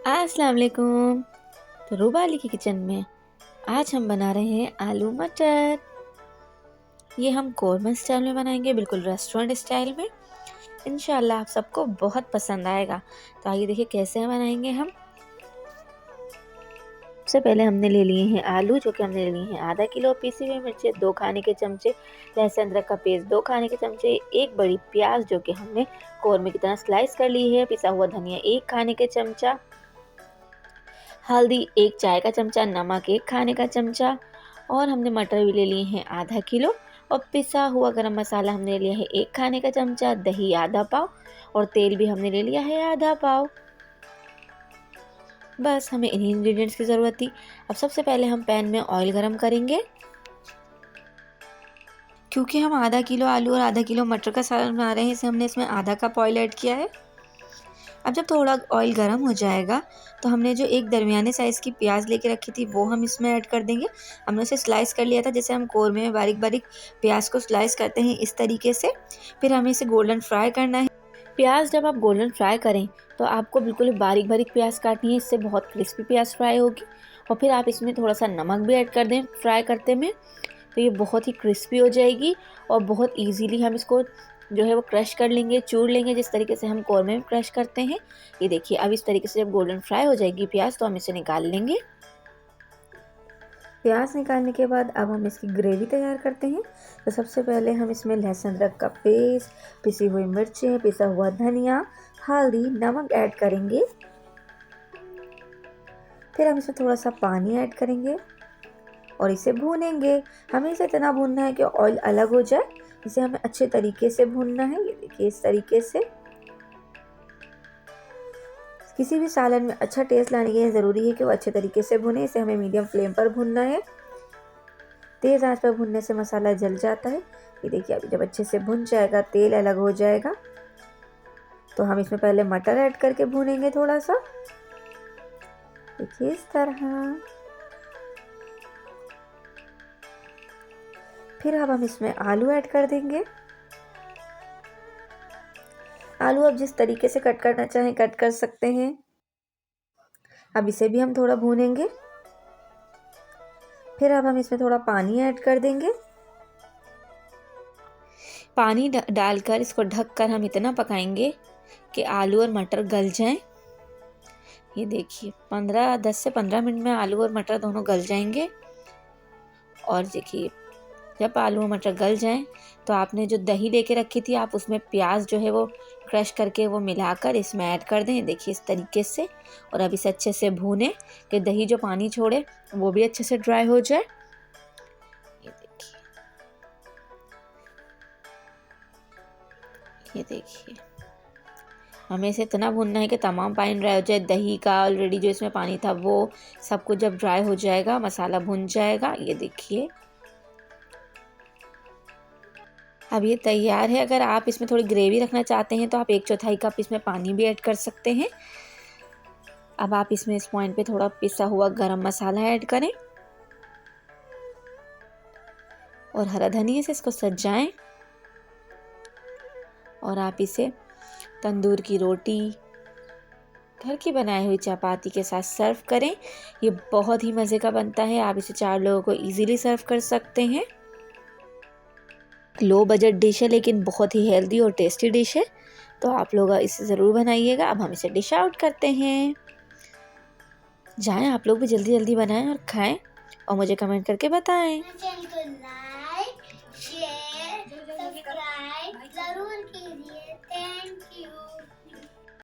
अस्सलाम वालेकुम। तो रूबाली की किचन में आज हम बना रहे हैं आलू मटर। ये हम कोरमा स्टाइल में बनाएंगे, बिल्कुल रेस्टोरेंट स्टाइल में। इंशाल्लाह आप सबको बहुत पसंद आएगा। तो आइए देखिए कैसे बनाएंगे हम। सबसे पहले हमने ले लिए हैं आलू, जो कि हमने ले लिए हैं आधा किलो। पीसी हुई मिर्चें 2 खाने के चमचे, लहसुन अदरक का पेस्ट 2 खाने के चमचे, एक बड़ी प्याज जो कि हमने कोरमे की तरह स्लाइस कर ली है, पिसा हुआ धनिया 1 खाने के चमचा, हल्दी 1 चाय का चमचा, नमक 1 खाने का चमचा, और हमने मटर भी ले लिए हैं आधा किलो, और पिसा हुआ गरम मसाला हमने लिया है 1 खाने का चमचा, दही आधा पाव, और तेल भी हमने ले लिया है आधा पाव। बस हमें इन्हीं इंग्रेडिएंट्स की ज़रूरत थी। अब सबसे पहले हम पैन में ऑयल गरम करेंगे। क्योंकि हम आधा किलो आलू और आधा किलो मटर का सालन बना रहे हैं, इसे हमने इसमें आधा कप ऑयल ऐड किया है। अब जब थोड़ा ऑयल गर्म हो जाएगा तो हमने जो एक दरमियाने साइज़ की प्याज लेके रखी थी वो हम इसमें ऐड कर देंगे। हमने उसे स्लाइस कर लिया था, जैसे हम कोरमे में बारीक बारीक प्याज को स्लाइस करते हैं, इस तरीके से। फिर हमें इसे गोल्डन फ्राई करना है। प्याज जब आप गोल्डन फ्राई करें तो आपको बिल्कुल बारीक बारीक प्याज काटनी है, इससे बहुत क्रिस्पी प्याज फ्राई होगी। और फिर आप इसमें थोड़ा सा नमक भी ऐड कर दें फ्राई करते में, तो ये बहुत ही क्रिस्पी हो जाएगी। और बहुत ईजीली हम इसको जो है वो क्रश कर लेंगे, चूर लेंगे, जिस तरीके से हम कौरमे में क्रश करते हैं। ये देखिए, अब इस तरीके से जब गोल्डन फ्राई हो जाएगी प्याज तो हम इसे निकाल लेंगे। प्याज निकालने के बाद अब हम इसकी ग्रेवी तैयार करते हैं। तो सबसे पहले हम इसमें लहसुन अदरक का पेस्ट, पिसी हुई मिर्चें, पिसा हुआ धनिया, हल्दी, नमक ऐड करेंगे। फिर हम इसमें थोड़ा सा पानी ऐड करेंगे और इसे भूनेंगे। हमें इसे इतना भूनना है कि ऑयल अलग हो जाए। इसे हमें अच्छे तरीके से भूनना है। ये देखिए, इस तरीके से। किसी भी सालन में अच्छा टेस्ट लाने के लिए ज़रूरी है कि वो अच्छे तरीके से भुने। इसे हमें मीडियम फ्लेम पर भूनना है। तेज़ आंच पर भूनने से मसाला जल जाता है। ये देखिए, अभी जब अच्छे से भुन जाएगा, तेल अलग हो जाएगा, तो हम इसमें पहले मटर ऐड करके भूनेंगे थोड़ा सा। देखिए, इस तरह। फिर अब हम इसमें आलू ऐड कर देंगे। आलू आप जिस तरीके से कट करना चाहें कट कर सकते हैं। अब इसे भी हम थोड़ा भूनेंगे। फिर अब हम इसमें थोड़ा पानी ऐड कर देंगे। पानी डालकर इसको ढककर हम इतना पकाएंगे कि आलू और मटर गल जाएं। ये देखिए, 10 से 15 मिनट में आलू और मटर दोनों गल जाएंगे। और देखिए, जब आलू और मटर गल जाएं तो आपने जो दही लेके रखी थी, आप उसमें प्याज जो है वो क्रश करके वो मिलाकर इसमें ऐड कर दें। देखिए, इस तरीके से। और अब इसे अच्छे से भूनें कि दही जो पानी छोड़े वो भी अच्छे से ड्राई हो जाए। ये देखिए, ये देखिए, हमें इसे इतना भूनना है कि तमाम पानी ड्राई हो जाए। दही का ऑलरेडी जो इसमें पानी था वो सब कुछ जब ड्राई हो जाएगा, मसाला भुन जाएगा। ये देखिए, अब ये तैयार है। अगर आप इसमें थोड़ी ग्रेवी रखना चाहते हैं तो आप 1/4 कप इसमें पानी भी ऐड कर सकते हैं। अब आप इसमें इस पॉइंट पे थोड़ा पिसा हुआ गरम मसाला ऐड करें और हरा धनिया से इसको सजाएं। और आप इसे तंदूर की रोटी, घर की बनाई हुई चपाती के साथ सर्व करें। ये बहुत ही मज़े का बनता है। आप इसे 4 लोगों को इजीली सर्व कर सकते हैं। लो बजट डिश है लेकिन बहुत ही हेल्दी और टेस्टी डिश है, तो आप लोग इसे ज़रूर बनाइएगा। अब हम इसे डिश आउट करते हैं। जाएं आप लोग भी जल्दी जल्दी बनाएं और खाएं और मुझे कमेंट करके बताएं। चैनल को लाइक, शेयर, सब्सक्राइब